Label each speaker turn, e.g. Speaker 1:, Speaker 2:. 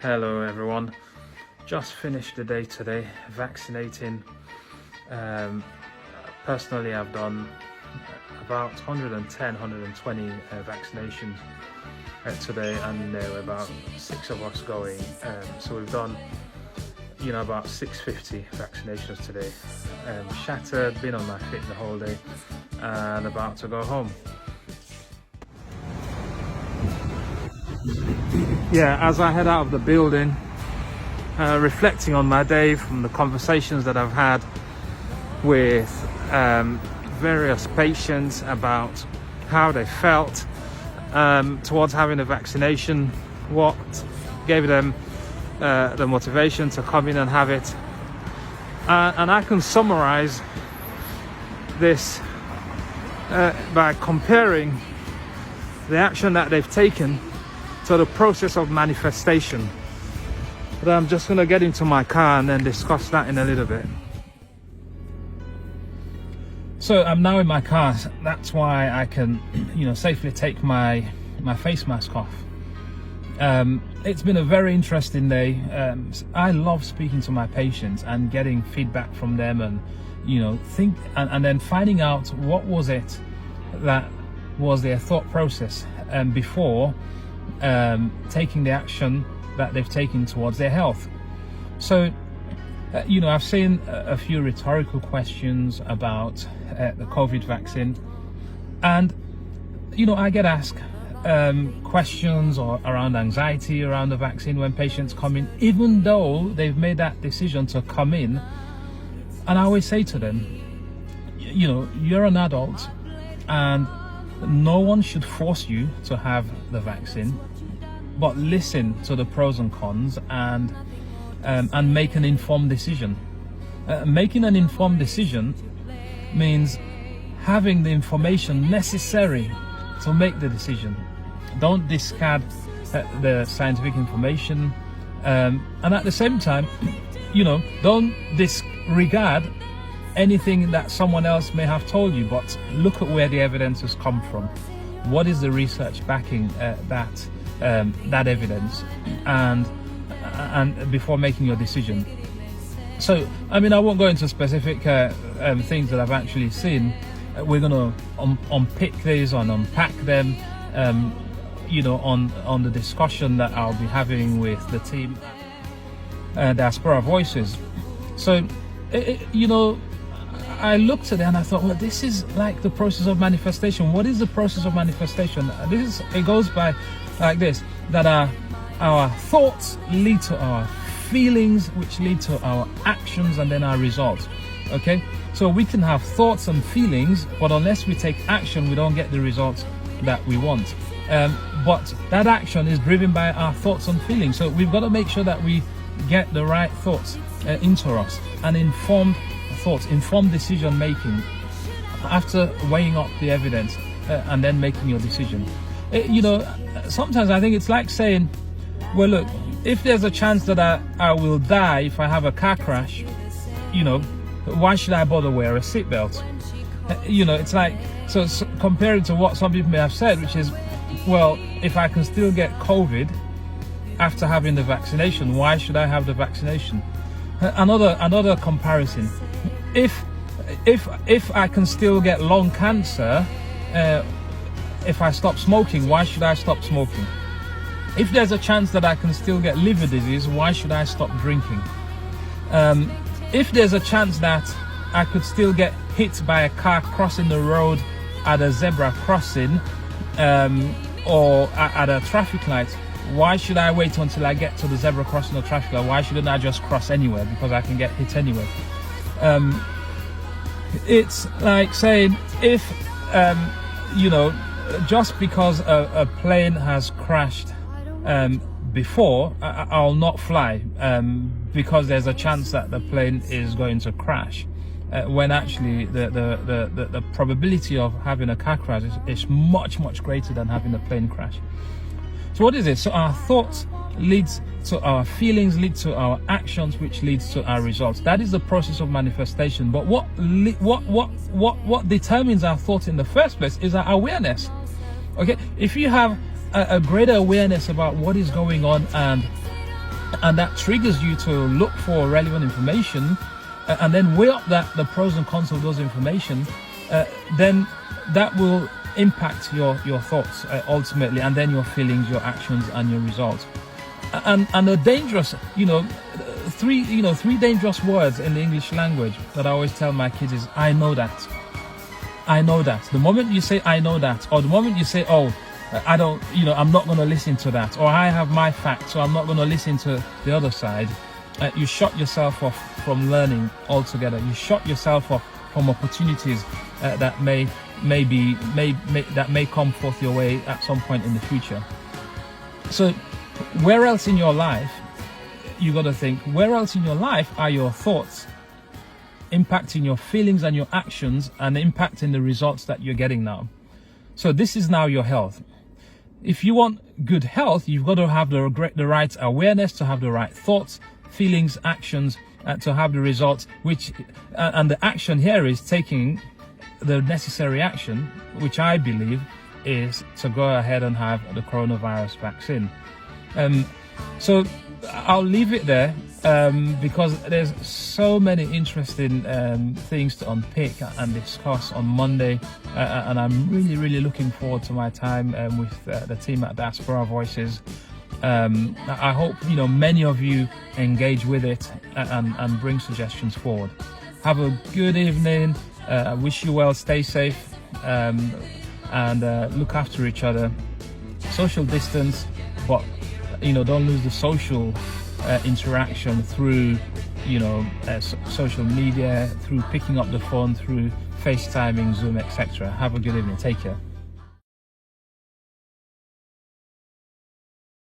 Speaker 1: Hello everyone, just finished the day today vaccinating. Personally, I've done about 120 vaccinations today, and there were about 6 of us going, so we've done about 650 vaccinations today. Shattered, been on my feet the whole day and about to go home. Yeah, as I head out of the building, reflecting on my day from the conversations that I've had with various patients about how they felt towards having a vaccination, what gave them the motivation to come in and have it, and I can summarize this by comparing the action that they've taken to the process of manifestation. But I'm just going to get into my car and then discuss that in a little bit. So I'm now in my car. That's why I can safely take my face mask off. It's been a very interesting day. I love speaking to my patients and getting feedback from them, and and then finding out what was it that was their thought process before taking the action that they've taken towards their health. So I've seen a few rhetorical questions about the COVID vaccine, and I get asked questions around anxiety around the vaccine when patients come in, even though they've made that decision to come in. And I always say to them, you're an adult and no one should force you to have the vaccine, but listen to the pros and cons and make an informed decision. Making an informed decision means having the information necessary to make the decision. Don't discard the scientific information, and at the same time, don't disregard anything that someone else may have told you, but look at where the evidence has come from. What is the research backing that evidence, and before making your decision. So I won't go into specific things that I've actually seen. We're going to unpick these and unpack them on the discussion that I'll be having with the team, Diaspora Voices. So I looked at it and I thought, well, this is like the process of manifestation. What is the process of manifestation? It goes by like this, that our thoughts lead to our feelings, which lead to our actions, and then our results. Okay, so we can have thoughts and feelings, but unless we take action, we don't get the results that we want. But that action is driven by our thoughts and feelings. So we've got to make sure that we get the right thoughts into us, and informed thoughts, informed decision making after weighing up the evidence and then making your decision. Sometimes I think it's like saying, well, look, if there's a chance that I will die if I have a car crash, why should I bother wear a seatbelt? It's like, so compared to what some people may have said, which is, well, if I can still get COVID after having the vaccination, why should I have the vaccination? Another comparison, if I can still get lung cancer if I stop smoking, why should I stop smoking? If there's a chance that I can still get liver disease, why should I stop drinking? If there's a chance that I could still get hit by a car crossing the road at a zebra crossing or at a traffic light, why should I wait until I get to the zebra crossing or traffic light? Why shouldn't I just cross anywhere, because I can get hit anyway? It's like saying, if just because a plane has crashed before, I'll not fly because there's a chance that the plane is going to crash, when actually the probability of having a car crash is much greater than having a plane crash. So what is it? So our thoughts leads to our feelings, lead to our actions, which leads to our results. That is the process of manifestation. But what determines our thoughts in the first place is our awareness. Okay, if you have a greater awareness about what is going on and and that triggers you to look for relevant information, and then weigh up the pros and cons of those information, then that will impact your thoughts ultimately, and then your feelings, your actions, and your results. And the dangerous, three dangerous words in the English language that I always tell my kids is "I know that." I know that. The moment you say "I know that," or the moment you say, "Oh, I don't," I'm not going to listen to that, or "I have my facts, so I'm not going to listen to the other side," you shut yourself off from learning altogether. You shut yourself off from opportunities that may come forth your way at some point in the future. So, where else in your life, you got to think, where else in your life are your thoughts impacting your feelings and your actions and impacting the results that you're getting now? So this is now your health. If you want good health, you've got to have the right awareness, to have the right thoughts, feelings, actions, to have the results, and the action here is taking the necessary action, which I believe is to go ahead and have the coronavirus vaccine. So I'll leave it there, because there's so many interesting things to unpick and discuss on Monday, and I'm really looking forward to my time with the team at Diaspora Voices. I hope many of you engage with it and bring suggestions forward. Have a good evening. I wish you well. Stay safe, and look after each other. Social distance, but don't lose the social interaction through social media, through picking up the phone, through FaceTiming, Zoom, etc. Have a good evening. Take care.